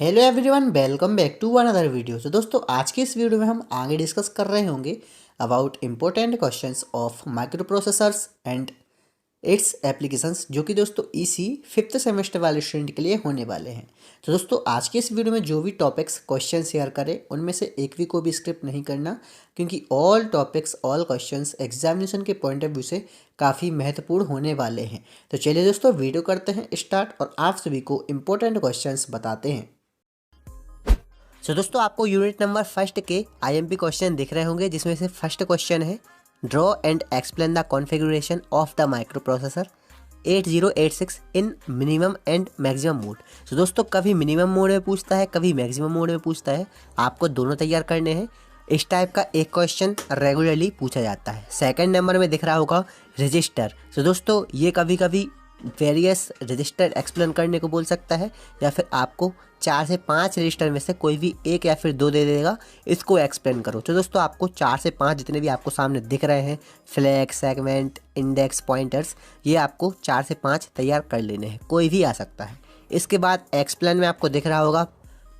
Hello everyone, welcome back to another video. तो दोस्तों, आज के इस वीडियो में हम आगे डिस्कस कर रहे होंगे about important questions of micro processors and it's applications, जो कि दोस्तों इसी फिफ्थ सेमेस्टर वाले स्टूडेंट के लिए होने वाले हैं। तो दोस्तों, आज के इस वीडियो में जो भी टॉपिक्स क्वेश्चन शेयर करें उनमें से एक भी को भी स्क्रिप्ट नहीं करना, क्योंकि all topics all questions examination के पॉइंट ऑफ व्यू से काफ़ी महत्वपूर्ण होने वाले हैं। तो चलिए दोस्तों, वीडियो करते हैं स्टार्ट और आप सभी को इम्पोर्टेंट क्वेश्चंस बताते हैं। दोस्तों, आपको यूनिट नंबर फर्स्ट के आईएमपी क्वेश्चन दिख रहे होंगे, जिसमें से फर्स्ट क्वेश्चन है draw and explain the configuration of the micro processor 8086 in minimum and maximum mode. दोस्तों, कभी मिनिमम मोड में पूछता है, कभी मैक्सिमम मोड में पूछता है। आपको दोनों तैयार करने हैं। इस टाइप का एक क्वेश्चन रेगुलरली पूछा जाता है। सेकंड नंबर में दिख रहा होगा रजिस्टर। दोस्तों, ये कभी कभी वेरियस रजिस्टर एक्सप्लेन करने को बोल सकता है, या फिर आपको 4 से 5 रजिस्टर में से कोई भी एक या फिर 2 दे देगा, इसको एक्सप्लेन करो। तो दोस्तों, आपको 4 से 5 जितने भी आपको सामने दिख रहे हैं, फ्लैग, सेगमेंट, इंडेक्स, पॉइंटर्स, ये आपको 4 से 5 तैयार कर लेने हैं। कोई भी आ सकता है। इसके बाद एक्सप्लेन में आपको दिख रहा होगा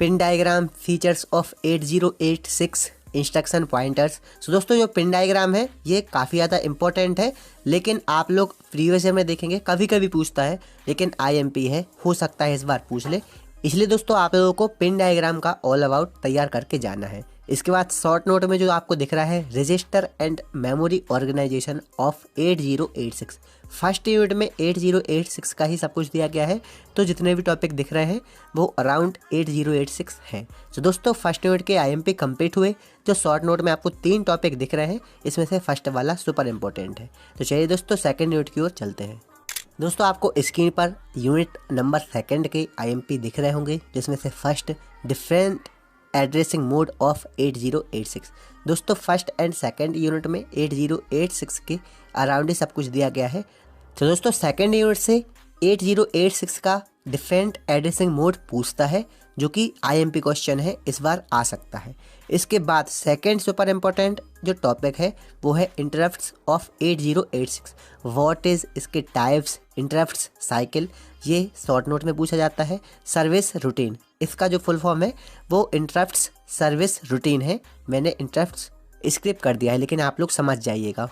pin diagram features of 8086 instruction pointers. दोस्तों, जो पिन डायग्राम है ये काफ़ी ज़्यादा इंपॉर्टेंट है, लेकिन आप लोग प्रीवियस ईयर में देखेंगे कभी कभी पूछता है, लेकिन आईएमपी है, हो सकता है इस बार पूछ ले। इसलिए दोस्तों, आप लोगों को पिन डायग्राम का ऑल अबाउट तैयार करके जाना है। इसके बाद शॉर्ट नोट में जो आपको दिख रहा है register and memory organization of 8086। First unit में 8086 का ही सब कुछ दिया गया है, तो जितने भी टॉपिक दिख रहे हैं वो अराउंड 8086 हैं। तो दोस्तों, फर्स्ट यूनिट के आईएमपी कंप्लीट हुए। जो शॉर्ट नोट में आपको 3 टॉपिक दिख रहे हैं, इसमें से फर्स्ट वाला सुपर इंपॉर्टेंट है। तो चलिए दोस्तों, सेकेंड यूनिट की ओर चलते हैं। दोस्तों, आपको screen per unit number second के आईएमपी दिख रहे होंगे, जिसमें से first different addressing mode of 8086। दोस्तों, फर्स्ट एंड सेकंड यूनिट में 8086 के अराउंड ही सब कुछ दिया गया है। तो दोस्तों, सेकंड यूनिट से 8086 का डिफरेंट एड्रेसिंग मोड पूछता है, जो कि आईएमपी क्वेश्चन है, इस बार आ सकता है। इसके बाद सेकंड सुपर इम्पोर्टेंट जो टॉपिक है वो है इंटरप्ट्स ऑफ 8086। व्हाट इज़ इसके टाइप्स, इंटरप्ट्स साइकिल, ये शॉर्ट नोट में पूछा जाता है। सर्विस रूटीन, इसका जो फुल फॉर्म है वो इंटरप्ट्स सर्विस रूटीन है। मैंने इंटरप्ट्स स्क्रिप्ट कर दिया है, लेकिन आप लोग समझ जाइएगा।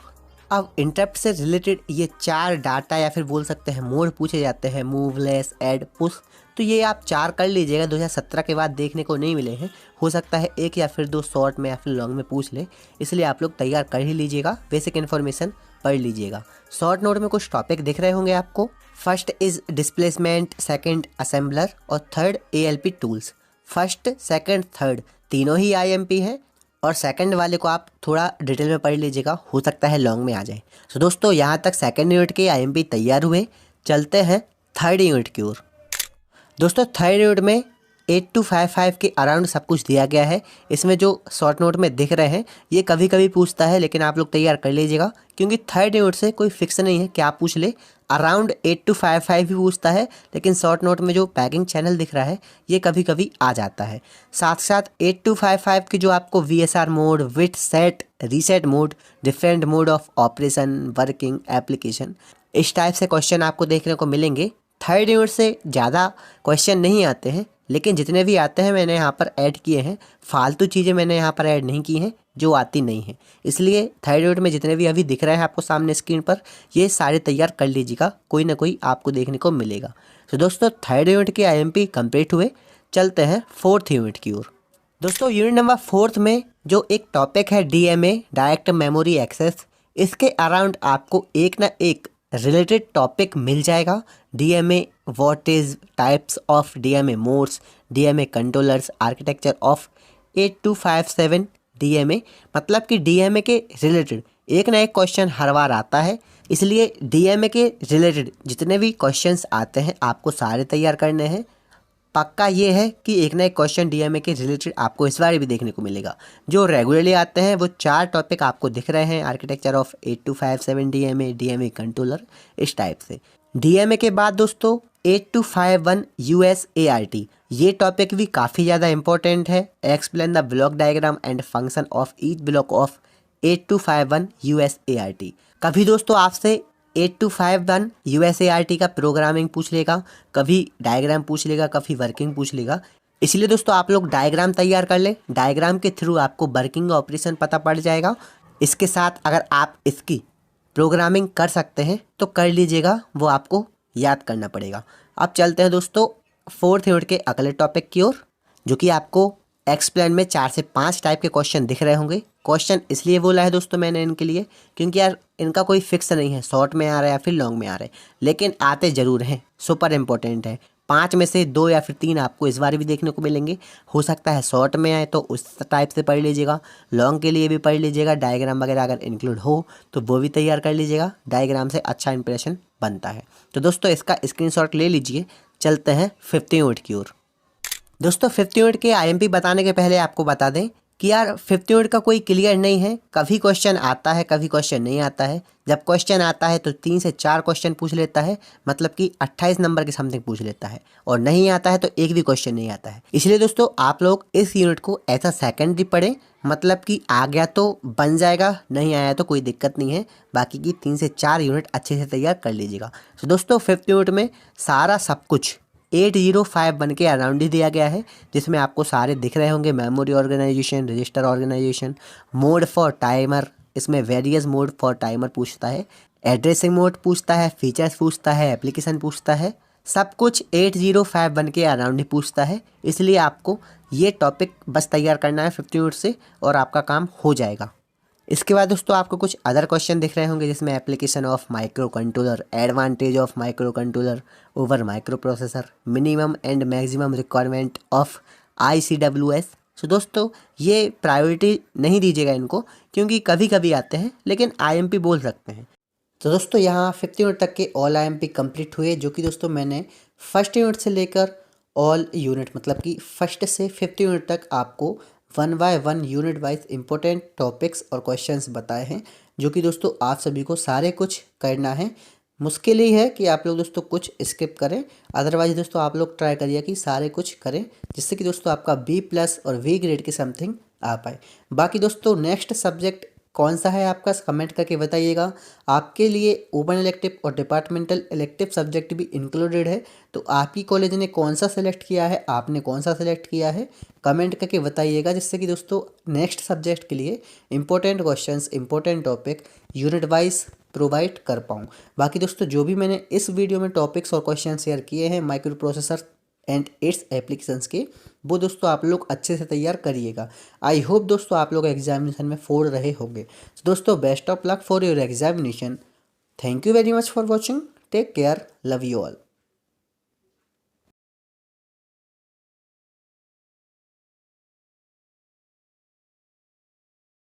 अब इंटरप्ट से रिलेटेड ये 4 डाटा या फिर बोल सकते हैं मोड पूछे जाते हैं, मूव, लेस, ऐड, पुश। तो ये आप 4 कर लीजिएगा, 2017 के बाद देखने को नहीं मिले हैं। हो सकता है 1 या फिर 2 शॉर्ट में या फिर लॉन्ग में पूछ ले, इसलिए आप लोग तैयार कर ही लीजिएगा, बेसिक इन्फॉर्मेशन पढ़ लीजिएगा। शॉर्ट नोट में कुछ टॉपिक दिख रहे होंगे आपको। First is displacement, second assembler और third ALP tools. First, second, third तीनों ही IMP हैं, और सेकंड वाले को आप थोड़ा डिटेल में पढ़ लीजिएगा, हो सकता है लॉन्ग में आ जाए। तो दोस्तों, यहाँ तक सेकंड यूनिट के IMP तैयार हुए। चलते हैं थर्ड यूनिट की ओर। दोस्तों, थर्ड यूनिट में 8255 के अराउंड सब कुछ दिया गया है। इसमें जो शॉर्ट नोट में दिख रहे हैं ये कभी कभी पूछता है, लेकिन आप लोग तैयार कर लीजिएगा, क्योंकि थर्ड यूनिट से कोई फिक्स नहीं है क्या पूछ ले। अराउंड 8255 भी पूछता है, लेकिन शॉर्ट नोट में जो पैकिंग चैनल दिख रहा है ये कभी कभी आ जाता है। साथ साथ 8255 की जो आपको VSR mode, with set, reset mode, different mode of operation, working, application, इस टाइप से क्वेश्चन आपको देखने को मिलेंगे। थर्ड यूनिट से ज़्यादा क्वेश्चन नहीं आते हैं, लेकिन जितने भी आते हैं मैंने यहाँ पर ऐड किए हैं। फालतू चीज़ें मैंने यहाँ पर ऐड नहीं की हैं जो आती नहीं हैं। इसलिए थर्ड यूनिट में जितने भी अभी दिख रहे हैं आपको सामने स्क्रीन पर, ये सारे तैयार कर लीजिएगा, कोई ना कोई आपको देखने को मिलेगा। तो दोस्तों, थर्ड यूनिट के IMP कंप्लीट हुए। चलते हैं फोर्थ यूनिट की ओर। दोस्तों, यूनिट नंबर फोर्थ में जो एक टॉपिक है DMA, डायरेक्ट मेमोरी एक्सेस, इसके अराउंड आपको एक ना एक रिलेटेड टॉपिक मिल जाएगा। DMA, what is types of DMA modes, DMA controllers, architecture of 8257 DMA। मतलब कि DMA के रिलेटेड एक ना एक क्वेश्चन हर बार आता है, इसलिए DMA के रिलेटेड जितने भी क्वेश्चंस आते हैं आपको सारे तैयार करने हैं। पक्का ये है कि एक ना एक क्वेश्चन DMA के रिलेटेड आपको इस बार भी देखने को मिलेगा। जो रेगुलरली आते हैं वो 4 टॉपिक आपको दिख रहे हैं, architecture of 8257 DMA, DMA controller, इस टाइप से। DMA के बाद दोस्तों 8251 USART, ये टॉपिक भी काफ़ी ज़्यादा इंपॉर्टेंट है। Explain the block diagram and function of each block of 8251 USART। कभी दोस्तों आपसे 8251 USART का प्रोग्रामिंग पूछ लेगा, कभी डायग्राम पूछ लेगा, कभी वर्किंग पूछ लेगा। इसलिए दोस्तों आप लोग डायग्राम तैयार कर लें, डायग्राम के थ्रू आपको वर्किंग ऑपरेशन पता पड़ जाएगा। इसके साथ अगर आप इसकी प्रोग्रामिंग कर सकते हैं तो कर लीजिएगा, वो आपको याद करना पड़ेगा। अब चलते हैं दोस्तों 4th यूनिट के अगले टॉपिक की ओर, जो कि आपको एक्सप्लेन में 4 से 5 टाइप के क्वेश्चन दिख रहे होंगे। क्वेश्चन इसलिए बोला है दोस्तों मैंने इनके लिए, क्योंकि यार इनका कोई फिक्स नहीं है, शॉर्ट में आ रहा है या फिर लॉन्ग में आ रहा है, लेकिन आते ज़रूर हैं, सुपर इम्पोर्टेंट है। 5 में से 2 या फिर 3 आपको इस बार भी देखने को मिलेंगे। हो सकता है शॉर्ट में आए तो उस टाइप से पढ़ लीजिएगा, लॉन्ग के लिए भी पढ़ लीजिएगा, डायग्राम वगैरह अगर इंक्लूड हो तो वो भी तैयार कर लीजिएगा। डायग्राम से अच्छा इंप्रेशन बनता है। तो दोस्तों इसका स्क्रीनशॉट ले लीजिए। चलते हैं 5th यूनिट की ओर। दोस्तों 5th यूनिट के आईएमपी बताने के पहले आपको बता दें कि यार 5th यूनिट का कोई क्लियर नहीं है, कभी क्वेश्चन आता है कभी क्वेश्चन नहीं आता है। जब क्वेश्चन आता है तो 3 से 4 क्वेश्चन पूछ लेता है, मतलब कि 28 नंबर के समथिंग पूछ लेता है, और नहीं आता है तो एक भी क्वेश्चन नहीं आता है। इसलिए दोस्तों आप लोग इस यूनिट को ऐसा सेकेंडरी पढ़ें, मतलब कि आ गया तो बन जाएगा, नहीं आया तो कोई दिक्कत नहीं है। बाकी की 3 से 4 यूनिट अच्छे से तैयार कर लीजिएगा। तो दोस्तों 5th यूनिट में सारा सब कुछ 805 बन के अराउंड ही दिया गया है, जिसमें आपको सारे दिख रहे होंगे। Memory organization, register organization, mode for timer, इसमें वेरियस मोड फॉर टाइमर पूछता है, एड्रेसिंग मोड पूछता है, फीचर्स पूछता है, एप्लीकेशन पूछता है, सब कुछ 805 बन के अराउंड ही पूछता है। इसलिए आपको ये टॉपिक बस तैयार करना है 5th यूनिट से और आपका काम हो जाएगा। इसके बाद दोस्तों आपको कुछ अदर क्वेश्चन दिख रहे होंगे, जिसमें application of micro controller, advantage of micro controller over micro processor, minimum and maximum requirement of ICWS। सो दोस्तों ये प्रायोरिटी नहीं दीजिएगा इनको, क्योंकि कभी कभी आते हैं लेकिन IMP बोल सकते हैं। तो दोस्तों यहाँ 5th यूनिट तक के ऑल IMP कंप्लीट हुए, जो कि दोस्तों मैंने 1st यूनिट से लेकर ऑल यूनिट, मतलब कि 1st से 5th यूनिट तक आपको 1 by 1 unit wise important topics और क्वेश्चंस बताए हैं, जो कि दोस्तों आप सभी को सारे कुछ करना है। मुश्किल ही है कि आप लोग दोस्तों कुछ स्किप करें, अदरवाइज दोस्तों आप लोग ट्राई करिए कि सारे कुछ करें, जिससे कि दोस्तों आपका B+ और V ग्रेड की समथिंग आ पाए। बाकी दोस्तों नेक्स्ट सब्जेक्ट कौन सा है आपका, कमेंट करके बताइएगा। आपके लिए ओपन इलेक्टिव और डिपार्टमेंटल इलेक्टिव सब्जेक्ट भी इंक्लूडेड है, तो आपकी कॉलेज ने कौन सा सेलेक्ट किया है, आपने कौन सा सेलेक्ट किया है, कमेंट करके बताइएगा, जिससे कि दोस्तों नेक्स्ट सब्जेक्ट के लिए important questions, important topic unit wise provide कर पाऊँ। बाकी दोस्तों जो भी मैंने इस वीडियो में टॉपिक्स और क्वेश्चन शेयर किए हैं micro processor and it's applications के, वो दोस्तों आप लोग अच्छे से तैयार करिएगा। आई होप दोस्तों आप लोग एग्जामिनेशन में फोड़ रहे होंगे। तो दोस्तों best of luck for your examination. Thank you very much for watching. Take care, love you all.